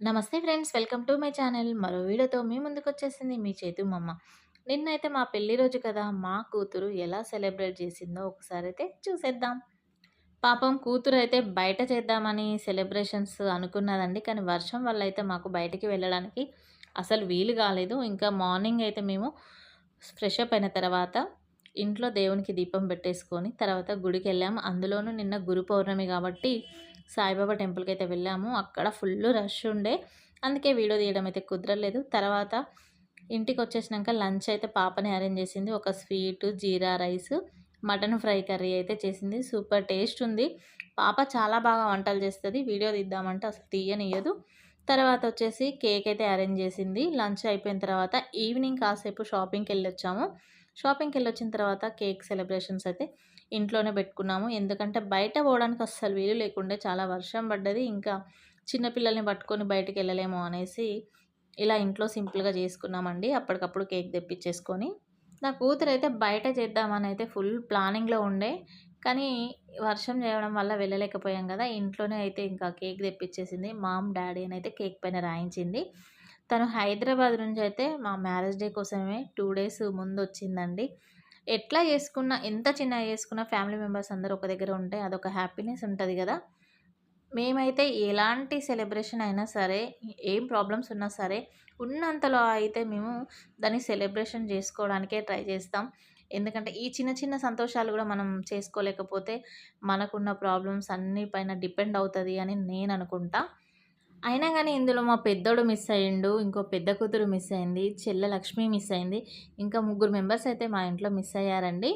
నమస్తే friends, welcome to my channel. మరో వీడియోతో మీ ముందుకొచ్చేసింది మీ చేతు మమ్మ. నిన్నైతే మా పెళ్లి రోజు కదా, మా కూతురు ఎలా సెలబ్రేట్ చేసిందో ఒకసారైతే చూసేద్దాం. పాపం కూతురైతే బయట చేద్దామని సెలబ్రేషన్స్ అనుకున్నదండి. కానీ వర్షం వల్ల అయితే మాకు బయటికి వెళ్ళడానికి అసలు వీలు కాలేదు. ఇంకా మార్నింగ్ అయితే మేము ఫ్రెష్ అప్ అయిన తర్వాత ఇంట్లో దేవునికి దీపం పెట్టేసుకొని తర్వాత గుడికెళ్ళాము. అందులోనూ నిన్న గురు పౌర్ణమి కాబట్టి సాయిబాబా టెంపుల్‌కైతే వెళ్ళాము. అక్కడ ఫుల్లు రష్ ఉండే. అందుకే వీడియో తీయడం అయితే కుదరలేదు. తర్వాత ఇంటికొచ్చేసినంక లంచ్ అయితే పాపనే అరేంజ్ చేసింది. ఒక స్వీటు, జీరా రైసు, మటన్ ఫ్రై కర్రీ అయితే చేసింది. సూపర్ టేస్ట్ ఉంది. పాప చాలా బాగా వంటలు చేస్తది. వీడియో తీద్దామంటే అసలు తీయనియ్యదు. తర్వాత వచ్చేసి కేక్ అయితే అరేంజ్ చేసింది. లంచ్ అయిపోయిన తర్వాత ఈవినింగ్ కాసేపు షాపింగ్‌కెళ్ళొచ్చాము. షాపింగ్‌కెళ్ళొచ్చిన తర్వాత కేక్ సెలబ్రేషన్స్ అయితే ఇంట్లోనే పెట్టుకున్నాము. ఎందుకంటే బయట పోవడానికి అస్సలు వీలు లేకుండే. చాలా వర్షం పడ్డది. ఇంకా చిన్న పిల్లల్ని పట్టుకొని బయటికెళ్ళలేము అనేసి ఇలా ఇంట్లో సింపుల్‌గా చేసుకున్నామండి. అప్పటికప్పుడు కేక్ తెప్పిచ్చేసుకొని. నా కూతురైతే బయట చేద్దామనైతే ఫుల్ ప్లానింగ్‌లో ఉండే. కానీ వర్షం చేయడం వల్ల వెళ్ళలేకపోయాం గదా! ఇంట్లోనే అయితే ఇంకా కేక్ తెప్పిచ్చేసింది. మామ్, డ్యాడీ అనైతే కేక్ పైన రాయించింది. తను హైదరాబాద్ నుంచయితే మా మ్యారేజ్ డే కోసమే 2 డేస్ ముందొచ్చిందండి. ఎట్లా చేసుకున్నా, ఎంత చిన్నగా చేసుకున్నా ఫ్యామిలీ మెంబర్స్ అందరూ ఒక దగ్గర ఉంటే అదొక హ్యాపీనెస్ ఉంటది గదా! మేమైతే ఎలాంటి సెలబ్రేషన్ అయినా సరే, ఏం ప్రాబ్లమ్స్ ఉన్నా సరే, ఉన్నంతలో అయితే మేము దాన్ని సెలబ్రేషన్ జేసుకోవడానికే ట్రై చేస్తాం. ఎందుకంటే, ఈ చిన్న చిన్న సంతోషాలు గూడా మనం చేసుకోలేకపోతే, మనకున్న ప్రాబ్లమ్స్ అన్నీ పైన డిపెండ్ అవుతది అని నేననుకుంటా. అయినా గానీ ఇందులో మా పెద్దోడు మిస్ అయ్యిండు. ఇంకో పెద్ద కూతురు మిస్ అయింది. చెల్లె లక్ష్మి మిస్ అయింది. ఇంకా ముగ్గురు మెంబర్స్ అయితే మా ఇంట్లో మిస్ అయ్యారండి.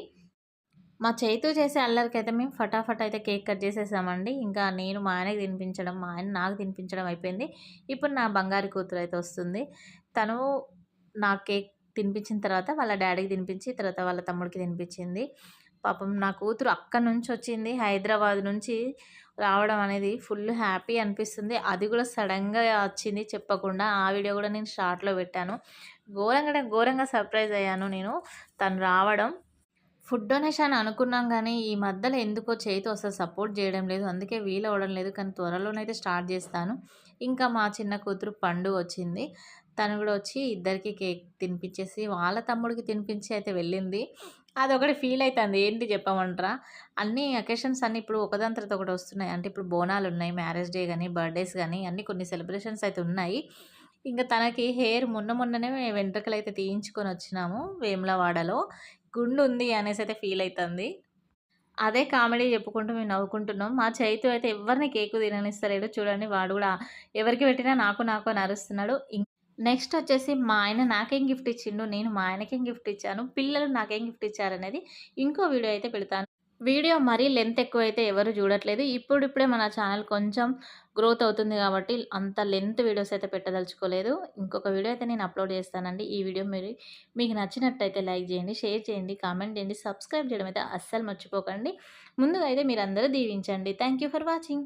మా చైతూ చేసే అల్లరికైతే మేము ఫటాఫట్ అయితే కేక్ కట్ చేసేసామండి. ఇంకా నేను మా ఆయనకి తినిపించడం, మా ఆయన నాకు తినిపించడం అయిపోయింది. ఇప్పుడు నా బంగారు కూతురైతే వస్తుంది. తను నా కేక్ తినిపించిన తర్వాత వాళ్ళ డ్యాడీకి తినిపించి, తర్వాత వాళ్ళ తమ్ముడికి తినిపించింది. పాపం నా కూతురు అక్కడి నుంచొచ్చింది. హైదరాబాద్ నుంచి రావడం అనేది ఫుల్ హ్యాపీ అనిపిస్తుంది. అది కూడా సడెన్‌గా వచ్చింది చెప్పకుండా. ఆ వీడియో కూడా నేను షార్ట్‌లో పెట్టాను. ఘోరంగా అంటే ఘోరంగా సర్ప్రైజ్ అయ్యాను నేను తను రావడం. ఫుడ్ డొనేషన్ అనుకున్నాం గానీ, ఈ మధ్యలో ఎందుకో చేయితో అసలు సపోర్ట్ జేయడం లేదు. అందుకే వీలవ్వడం లేదు. కానీ త్వరలోనైతే స్టార్ట్ జేస్తాను. ఇంకా మా చిన్న కూతురు పండు వచ్చింది. తను గూడా వచ్చి ఇద్దరికీ కేక్ తినిపిచ్చేసి, వాళ్ళ తమ్ముడికి తినిపించి అయితే వెళ్ళింది. అదొకటి ఫీల్ అయితాంది. ఏంటి చెప్పమంటరా? అన్ని అకేషన్స్ అన్నీ ఇప్పుడు ఒకదాని తర్వాత ఒకటి వస్తున్నాయి. అంటే ఇప్పుడు బోనాలున్నాయి, మ్యారేజ్ డే గానీ, బర్త్‌డేస్ గానీ అన్నీ కొన్ని సెలబ్రేషన్స్ అయితే ఉన్నాయి. ఇంక తనకి హెయిర్ మొన్ననే వెంట్రుకలైతే తీయించుకొనొచ్చినాము వేములవాడలో. గుండుంది అనేసైతే ఫీల్ అయితంది. అదే కామెడీ చెప్పుకుంటూ మేము నవ్వుకుంటున్నాం. మా చైతు అయితే ఎవ్వరిని కేకు తిననిస్తలేడు. చూడండి వాడు గూడా ఎవరికి పెట్టినా నాకు నాకు అని అరుస్తున్నాడు. నెక్స్ట్ వచ్చేసి మా ఆయన నాకేం గిఫ్ట్ ఇచ్చిండు, నేను మా ఆయనకేం గిఫ్ట్ ఇచ్చాను, పిల్లలు నాకేం గిఫ్ట్ ఇచ్చారనేది ఇంకో వీడియో అయితే పెడతాను. వీడియో మరీ లెంత్ ఎక్కువైతే ఎవరు చూడట్లేదు. ఇప్పుడిప్పుడే మన ఛానల్ కొంచెం గ్రోత్ అవుతుంది కాబట్టి అంత లెంత్ వీడియోస్ అయితే పెట్టదలుచుకోలేదు. ఇంకొక వీడియో అయితే నేను అప్లోడ్ చేస్తానండి. ఈ వీడియో మీకు నచ్చినట్టయితే లైక్ చేయండి, షేర్ చేయండి, కామెంట్ చేయండి, సబ్స్క్రైబ్ చేయడం అయితే అస్సలు మర్చిపోకండి. ముందుగా అయితే మీరందరూ దీవించండి. Thank you for watching.